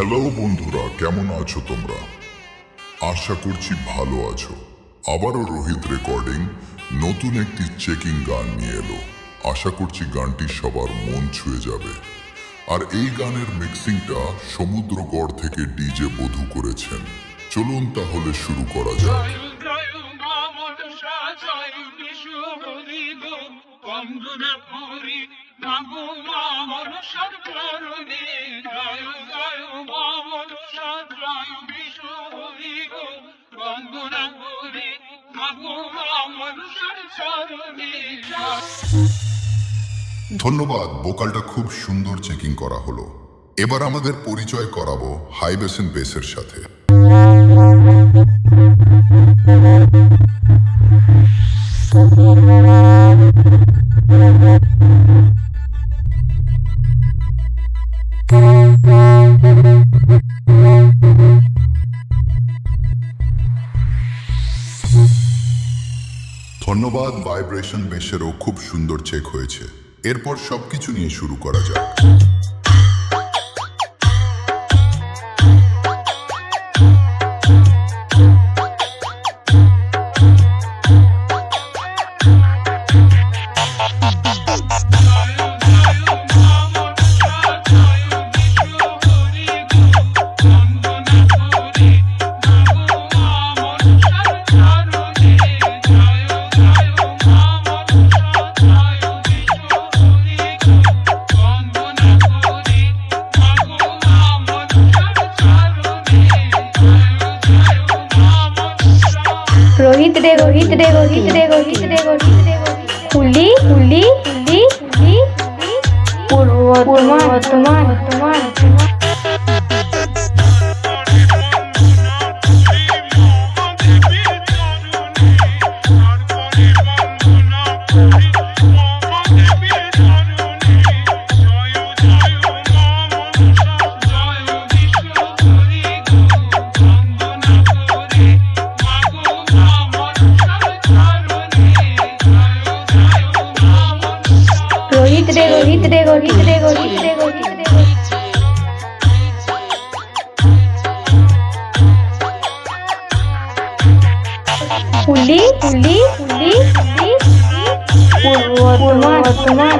Hello বন্ধুরা, কেমন আছো তোমরা? আশা করছি ভালো আছো। আবারও রোহিত রেকর্ডিং নতুন একটি চেকিং গান নিয়ে এলো। আশা করছি গানটি সবার মন ছুঁয়ে যাবে। আর এই গানের মিক্সিংটা সমুদ্রগড় থেকে ডিজে বধু করেছেন। চলুন তাহলে শুরু করা যাক। ধন্যবাদ, ভোকালটা খুব সুন্দর চেকিং করা হলো। এবার আমাদের পরিচয় করাবো হাই বেস এন্ড বেসের সাথে। ধন্যবাদ, ভাইব্রেশন বেসেরও খুব সুন্দর চেক হয়েছে। এরপর সবকিছু নিয়ে শুরু করা যাক। रोहित रे रोहित रे रोहित रे रोहित रे रोहित रे हुली हुली हुली हुली पूर्ववर्तमान रोहित रे रोहित रे रोहित रे रोहित रे रोहित रे हुली हुली हुली हुली पूर्ववर्तमान